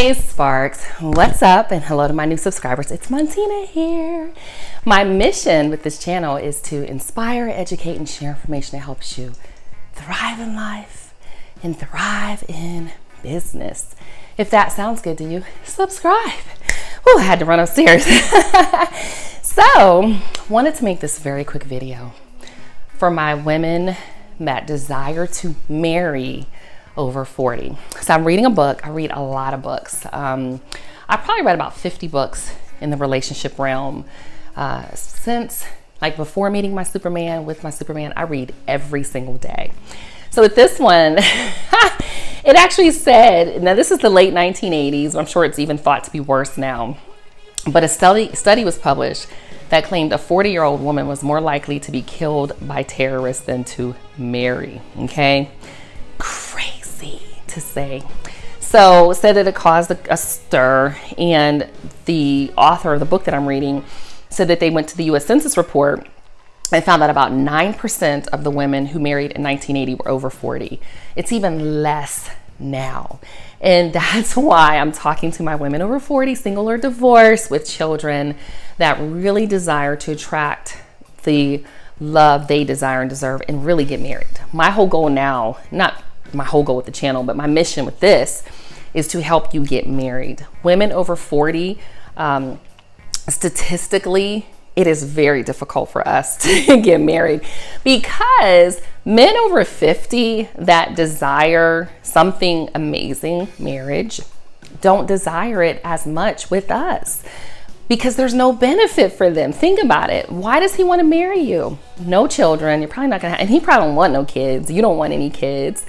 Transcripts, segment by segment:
Hey Sparks, what's up? And hello to my new subscribers. It's Montina here. My mission with this channel is to inspire, educate, and share information that helps you thrive in life and thrive in business. If that sounds good to you, subscribe. Oh, I had to run upstairs. So, wanted to make this very quick video for my women that desire to marry over 40. So I'm reading a book. I read a lot of books. I probably read about 50 books in the relationship realm since like before meeting my Superman. With my Superman, I read every single day. So with this one, it actually said, now this is the late 1980s. I'm sure it's even thought to be worse now. But a study was published that claimed a 40-year-old woman was more likely to be killed by terrorists than to marry. Okay? Crazy to say. So said that it caused a stir, and the author of the book that I'm reading said that they went to the U.S. Census report and found that about 9% of the women who married in 1980 were over 40. It's even less now. And that's why I'm talking to my women over 40, single or divorced, with children, that really desire to attract the love they desire and deserve and really get married. My whole goal now, not my whole goal with the channel, but my mission with this is to help you get married. Women over 40, statistically, it is very difficult for us to get married because men over 50 that desire something amazing, marriage, don't desire it as much with us because there's no benefit for them. Think about it. Why does he want to marry you? No children. You're probably not going to have, and he probably don't want no kids. You don't want any kids.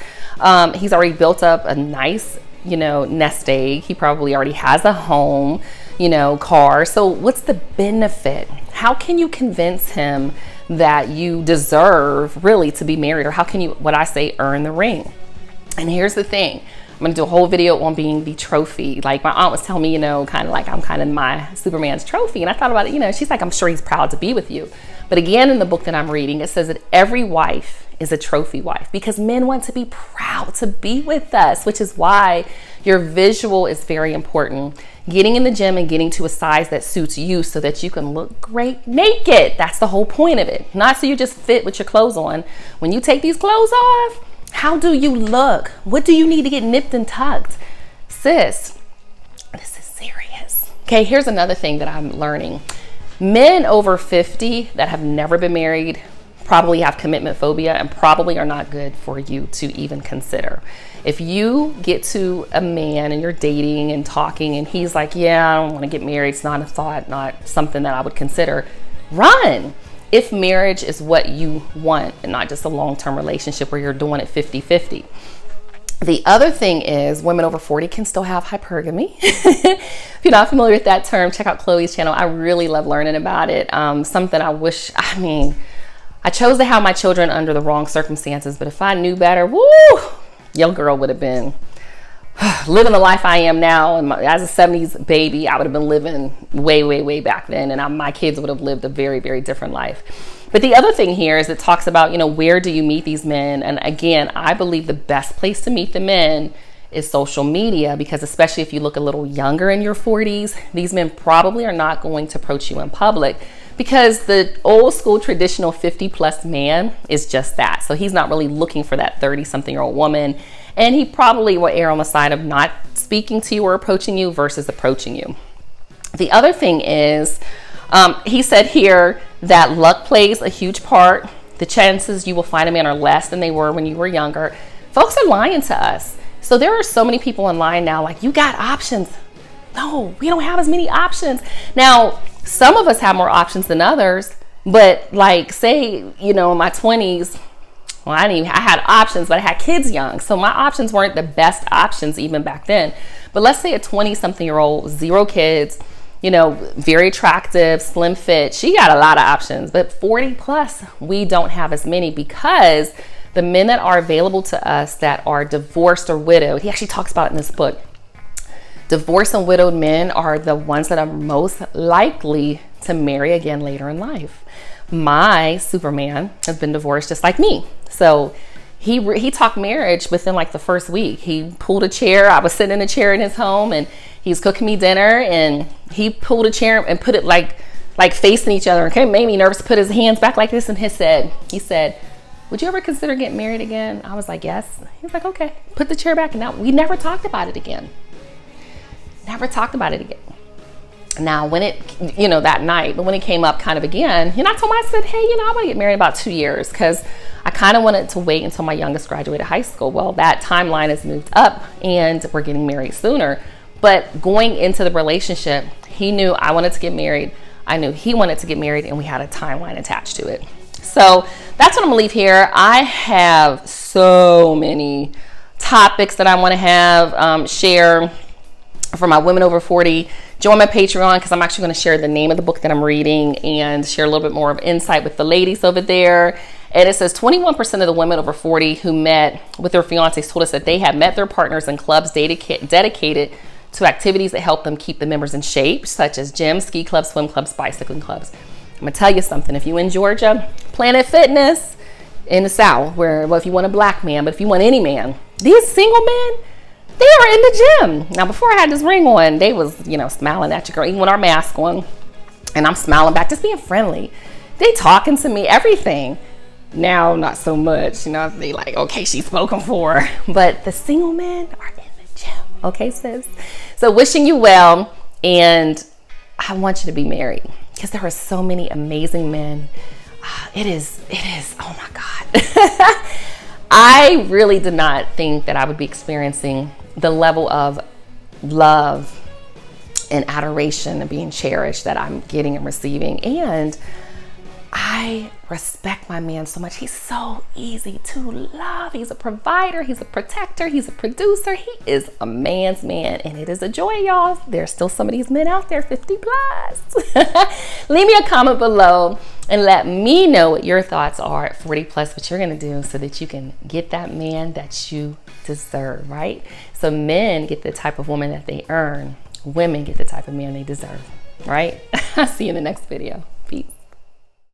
He's already built up a nice, nest egg. He probably already has a home, car. So what's the benefit? How can you convince him that you deserve really to be married? Or how can you, what I say, earn the ring? And here's the thing. I'm going to do a whole video on being the trophy. Like my aunt was telling me, kind of like I'm kind of my Superman's trophy. And I thought about it, she's like, I'm sure he's proud to be with you. But again, in the book that I'm reading, it says that every wife is a trophy wife because men want to be proud to be with us, which is why your visual is very important. Getting in the gym and getting to a size that suits you so that you can look great naked. That's the whole point of it. Not so you just fit with your clothes on. When you take these clothes off, how do you look? What do you need to get nipped and tucked? Sis, this is serious. Okay, here's another thing that I'm learning. Men over 50 that have never been married probably have commitment phobia and probably are not good for you to even consider. If you get to a man and you're dating and talking and he's like, yeah, I don't want to get married, it's not a thought, not something that I would consider, run. If marriage is what you want and not just a long-term relationship where you're doing it 50-50. The other thing is women over 40 can still have hypergamy. If you're not familiar with that term, check out Chloe's channel. I really love learning about it. Something I chose to have my children under the wrong circumstances, but if I knew better, woo, young girl would have been living the life I am now. And as a 70s baby, I would have been living way, way, way back then. And my kids would have lived a very, very different life. But the other thing here is it talks about, where do you meet these men? And again, I believe the best place to meet the men is social media, because especially if you look a little younger in your 40s, these men probably are not going to approach you in public because the old school traditional 50+ man is just that. So he's not really looking for that 30-something-year-old woman. And he probably will err on the side of not speaking to you or approaching you versus approaching you. The other thing is, he said here that luck plays a huge part. The chances you will find a man are less than they were when you were younger. Folks are lying to us. So there are so many people online now like, you got options. No, we don't have as many options. Now, some of us have more options than others, but like say, in my 20s, well, I had options, but I had kids young. So my options weren't the best options even back then. But let's say a 20-something-year-old, 0 kids, very attractive, slim fit. She got a lot of options, but 40+, we don't have as many because the men that are available to us that are divorced or widowed, he actually talks about it in this book. Divorced and widowed men are the ones that are most likely to marry again later in life. My Superman has been divorced just like me. So he talked marriage within like the first week. He pulled a chair. I was sitting in a chair in his home, and he's cooking me dinner, and he pulled a chair and put it like facing each other. Okay, made me nervous. Put his hands back like this, and he said, "Would you ever consider getting married again?" I was like, "Yes." He was like, "Okay." Put the chair back, and now we never talked about it again. Never talked about it again. Now, when it, that night, but when it came up kind of again, I told him, I said, "Hey, I want to get married in about 2 years," because I kind of wanted to wait until my youngest graduated high school. Well, that timeline has moved up, and we're getting married sooner. But going into the relationship, he knew I wanted to get married. I knew he wanted to get married, and we had a timeline attached to it. So that's what I'm gonna leave here. I have so many topics that I want to share for my women over 40. Join my Patreon, because I'm actually going to share the name of the book that I'm reading and share a little bit more of insight with the ladies over there. And it says 21% of the women over 40 who met with their fiancés told us that they had met their partners in clubs dedicated to activities that help them keep the members in shape, such as gyms, ski clubs, swim clubs, bicycling clubs. I'm going to tell you something. If you in Georgia, Planet Fitness in the South, if you want a black man, but if you want any man, these single men, they are in the gym. Now, before I had this ring on, they was, smiling at your girl, even with our mask on. And I'm smiling back, just being friendly. They talking to me, everything. Now, not so much. They like, okay, she's spoken for. But the single men are in the gym. Okay, sis? So wishing you well. And I want you to be married, because there are so many amazing men. It is, oh my God. I really did not think that I would be experiencing the level of love and adoration and being cherished that I'm getting and receiving. And I respect my man so much. He's so easy to love. He's a provider. He's a protector. He's a producer. He is a man's man. And it is a joy, y'all. There's still some of these men out there, 50 plus. Leave me a comment below and let me know what your thoughts are at 40 plus, what you're going to do so that you can get that man that you deserve, right? So men get the type of woman that they earn. Women get the type of man they deserve, right? I'll see you in the next video. Peace.